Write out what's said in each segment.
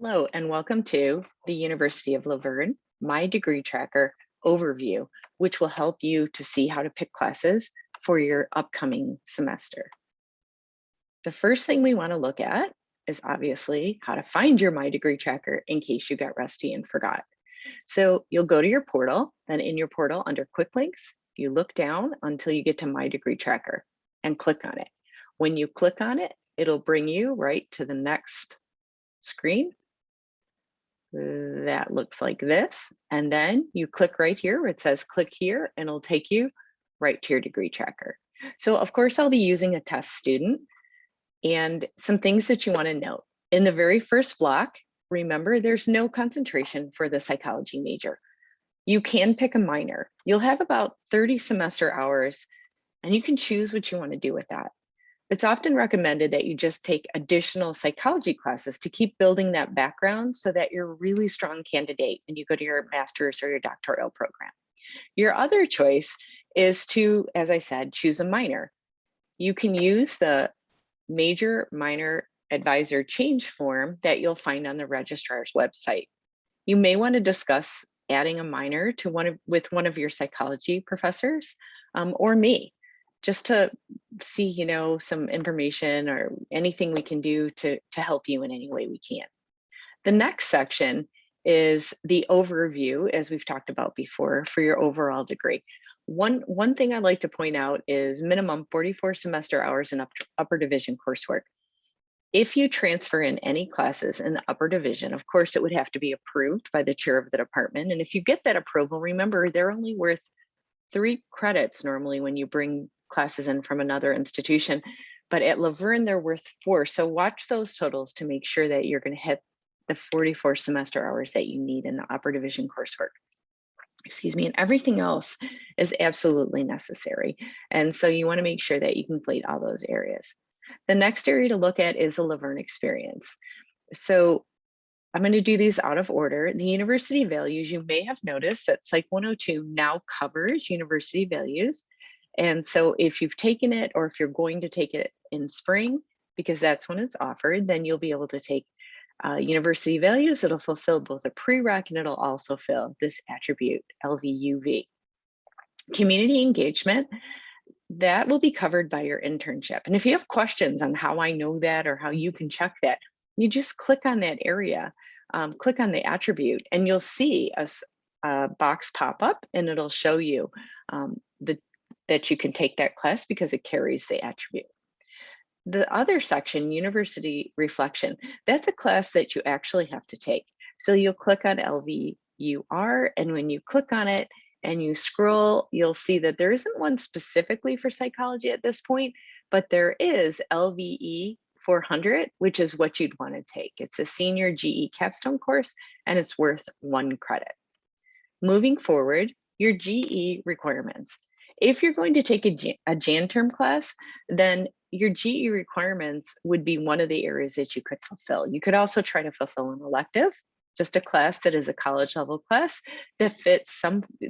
Hello, and welcome to the University of Laverne, My Degree Tracker overview, which will help you to see how to pick classes for your upcoming semester. The first thing we want to look at is obviously how to find your My Degree Tracker in case you got rusty and forgot. So you'll go to your portal, then in your portal under Quick Links, you look down until you get to My Degree Tracker and click on it. When you click on it, it'll bring you right to the next screen that looks like this. And then you click right here where it says click here and it'll take you right to your degree tracker. So of course I'll be using a test student and some things that you want to note. In the very first block, remember there's no concentration for the psychology major. You can pick a minor. You'll have about 30 semester hours and you can choose what you want to do with that. It's often recommended that you just take additional psychology classes to keep building that background so that you're a really strong candidate when you go to your master's or your doctoral program. Your other choice is to, as I said, choose a minor. You can use the major minor advisor change form that you'll find on the registrar's website. You may want to discuss adding a minor to with one of your psychology professors or me, just to see, some information or anything we can do to help you in any way we can. The next section is the overview, as we've talked about before, for your overall degree. One thing I'd like to point out is minimum 44 semester hours in upper division coursework. If you transfer in any classes in the upper division, of course, it would have to be approved by the chair of the department. And if you get that approval, remember, they're only worth 3 credits normally when you bring classes in from another institution, but at Laverne, they're worth 4. So watch those totals to make sure that you're going to hit the 44 semester hours that you need in the upper division coursework. Excuse me, and everything else is absolutely necessary. And so you want to make sure that you complete all those areas. The next area to look at is the Laverne experience. So I'm going to do these out of order. The university values, you may have noticed that Psych 102 now covers university values. And so if you've taken it or if you're going to take it in spring, because that's when it's offered, then you'll be able to take university values. It'll fulfill both a prereq and it'll also fill this attribute, LVUV. Community engagement, that will be covered by your internship. And if you have questions on how I know that or how you can check that, you just click on that area, click on the attribute, and you'll see a box pop up and it'll show you that you can take that class because it carries the attribute. The other section, University Reflection, that's a class that you actually have to take. So you'll click on LVUR, and when you click on it and you scroll, you'll see that there isn't one specifically for psychology at this point, but there is LVE 400, which is what you'd want to take. It's a senior GE capstone course, and it's worth 1 credit. Moving forward, your GE requirements. If you're going to take a Jan term class, then your GE requirements would be one of the areas that you could fulfill. You could also try to fulfill an elective, just a class that is a college level class that fits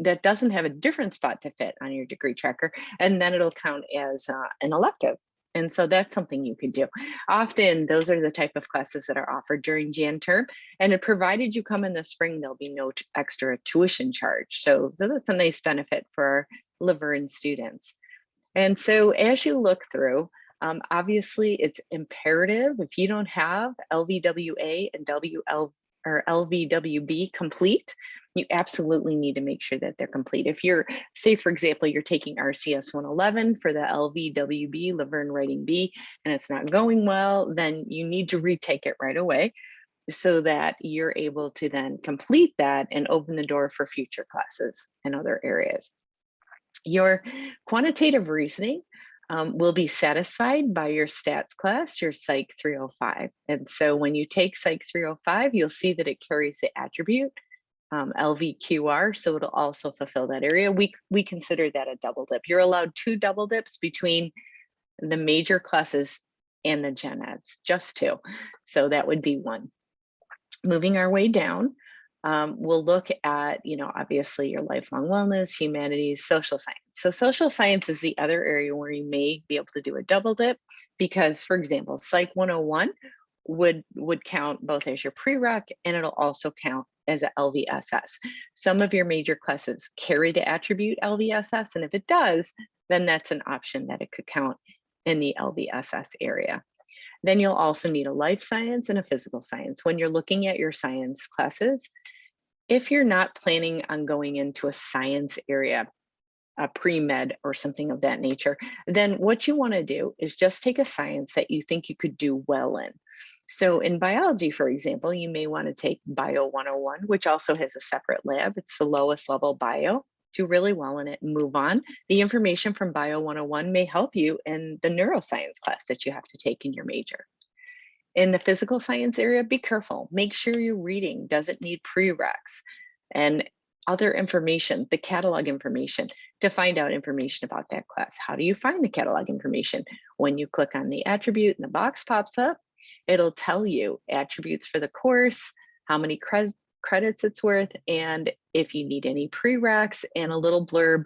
that doesn't have a different spot to fit on your degree tracker, and then it'll count as an elective. And so that's something you could do. Often those are the type of classes that are offered during Jan term, and provided you come in the spring, there'll be no extra tuition charge. So that's a nice benefit for our Laverne students. And so as you look through, obviously it's imperative if you don't have LVWA and LVWB complete, you absolutely need to make sure that they're complete. If you're, say for example, you're taking RCS 111 for the LVWB, Laverne Writing B, and it's not going well, then you need to retake it right away so that you're able to then complete that and open the door for future classes in other areas. Your quantitative reasoning will be satisfied by your stats class, your Psych 305. And so when you take Psych 305, you'll see that it carries the attribute LVQR, so it'll also fulfill that area. We consider that a double dip. You're allowed 2 double dips between the major classes and the gen eds, just 2. So that would be 1. Moving our way down, we'll look at, obviously your lifelong wellness, humanities, social science. So social science is the other area where you may be able to do a double dip because, for example, Psych 101 would count both as your prereq, and it'll also count as a LVSS. Some of your major classes carry the attribute LVSS, and if it does, then that's an option that it could count in the LVSS area. Then you'll also need a life science and a physical science. When you're looking at your science classes, if you're not planning on going into a science area, a pre-med or something of that nature, then what you want to do is just take a science that you think you could do well in. So in biology, for example, you may want to take Bio 101, which also has a separate lab. It's the lowest level bio. Do really well in it and move on. The information from Bio 101 may help you in the neuroscience class that you have to take in your major. In the physical science area, be careful. Make sure you're reading. Does it need prereqs? And other information, the catalog information, to find out information about that class. How do you find the catalog information? When you click on the attribute and the box pops up, it'll tell you attributes for the course, how many credits it's worth, and if you need any prereqs, and a little blurb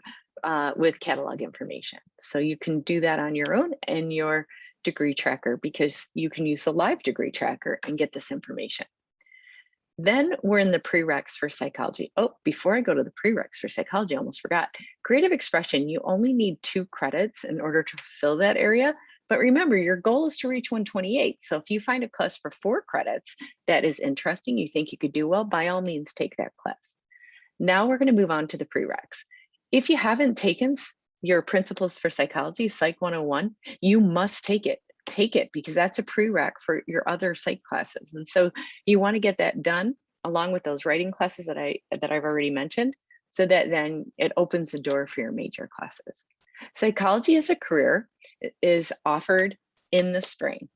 with catalog information. So you can do that on your own in your degree tracker, because you can use the live degree tracker and get this information. Then we're in the prereqs for psychology. Oh, before I go to the prereqs for psychology, I almost forgot. Creative expression, you only need 2 credits in order to fill that area. But remember, your goal is to reach 128. So if you find a class for 4 credits that is interesting, you think you could do well, by all means, take that class. Now we're going to move on to the prereqs. If you haven't taken your Principles for Psychology, Psych 101, you must take it. Take it, because that's a prereq for your other psych classes. And so you want to get that done along with those writing classes that I've already mentioned, so that then it opens the door for your major classes. Psychology as a career is offered in the spring,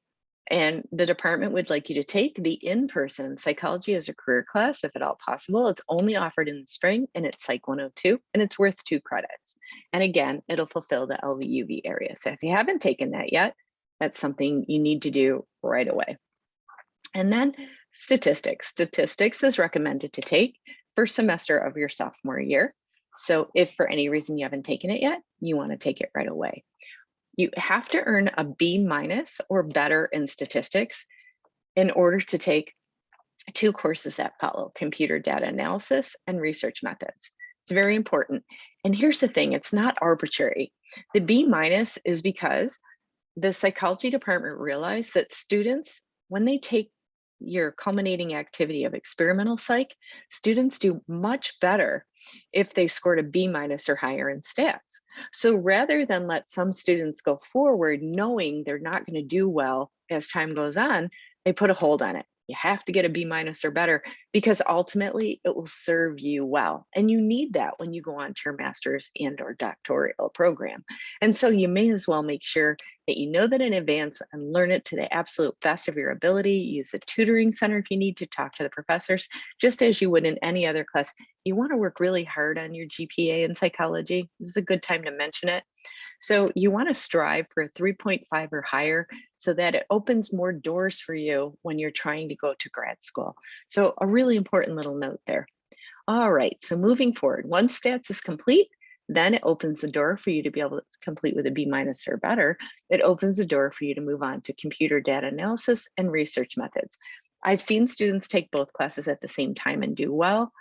and the department would like you to take the in-person psychology as a career class, if at all possible. It's only offered in the spring, and it's Psych 102, and it's worth 2 credits. And again, it'll fulfill the LVUV area. So if you haven't taken that yet, that's something you need to do right away. And then statistics. Statistics is recommended to take first semester of your sophomore year. So if for any reason you haven't taken it yet, you want to take it right away. You have to earn a B- or better in statistics in order to take 2 courses that follow: computer data analysis and research methods. It's very important. And here's the thing, it's not arbitrary. The B- is because the psychology department realized that students, when they take your culminating activity of experimental psych, students do much better if they scored a B- or higher in stats. So rather than let some students go forward knowing they're not going to do well as time goes on, they put a hold on it. You have to get a B- or better, because ultimately it will serve you well. And you need that when you go on to your master's and or doctoral program. And so you may as well make sure that you know that in advance and learn it to the absolute best of your ability. Use the tutoring center if you need to talk to the professors, just as you would in any other class. You want to work really hard on your GPA in psychology. This is a good time to mention it. So you want to strive for a 3.5 or higher, so that it opens more doors for you when you're trying to go to grad school. So a really important little note there. All right, so moving forward, once stats is complete, then it opens the door for you to be able to complete with a B- or better. It opens the door for you to move on to computer data analysis and research methods. I've seen students take both classes at the same time and do well.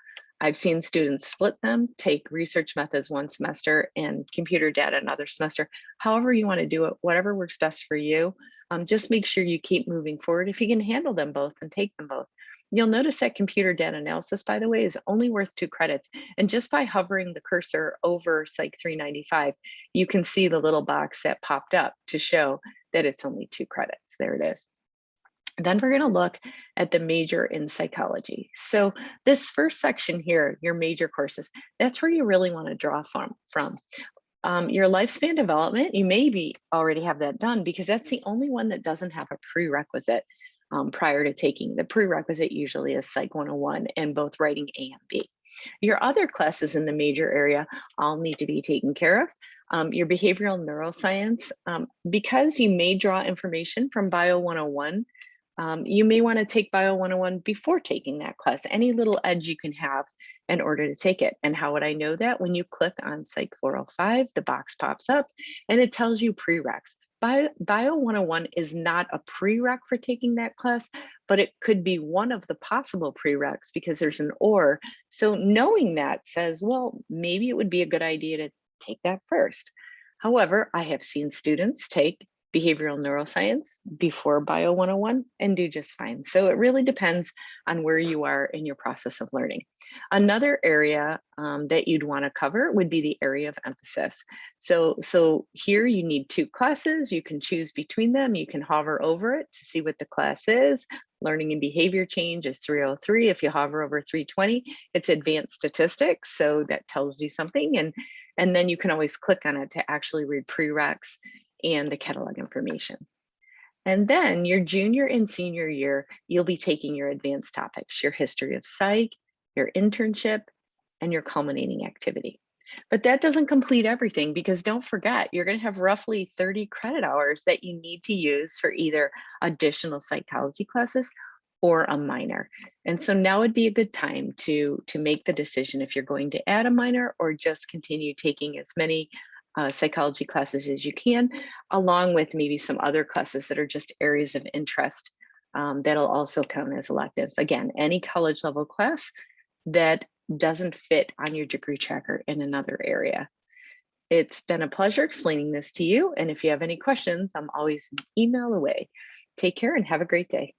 I've seen students split them, take research methods one semester and computer data another semester. However you want to do it, whatever works best for you, just make sure you keep moving forward. If you can handle them both, then take them both. You'll notice that computer data analysis, by the way, is only worth 2 credits. And just by hovering the cursor over Psych 395, you can see the little box that popped up to show that it's only 2 credits. There it is. Then we're going to look at the major in psychology. So this first section here, your major courses, that's where you really want to draw from. Your lifespan development, you maybe already have that done, because that's the only one that doesn't have a prerequisite prior to taking. The prerequisite usually is Psych 101 and both writing A and B. Your other classes in the major area all need to be taken care of. Your behavioral neuroscience, because you may draw information from Bio 101, you may want to take Bio 101 before taking that class. Any little edge you can have in order to take it. And how would I know that? When you click on Psych 405, the box pops up and it tells you prereqs. Bio 101 is not a prereq for taking that class, but it could be one of the possible prereqs because there's an or. So knowing that says, well, maybe it would be a good idea to take that first. However, I have seen students take behavioral neuroscience before Bio 101 and do just fine. So it really depends on where you are in your process of learning. Another area that you'd want to cover would be the area of emphasis. So here you need 2 classes. You can choose between them. You can hover over it to see what the class is. Learning and behavior change is 303. If you hover over 320, it's advanced statistics. So that tells you something. And then you can always click on it to actually read prereqs and the catalog information. And then your junior and senior year, you'll be taking your advanced topics, your history of psych, your internship, and your culminating activity. But that doesn't complete everything because don't forget, you're going to have roughly 30 credit hours that you need to use for either additional psychology classes or a minor. And so now would be a good time to make the decision if you're going to add a minor or just continue taking as many psychology classes as you can, along with maybe some other classes that are just areas of interest that'll also count as electives. Again, any college level class that doesn't fit on your degree tracker in another area. It's been a pleasure explaining this to you. And if you have any questions, I'm always an email away. Take care and have a great day.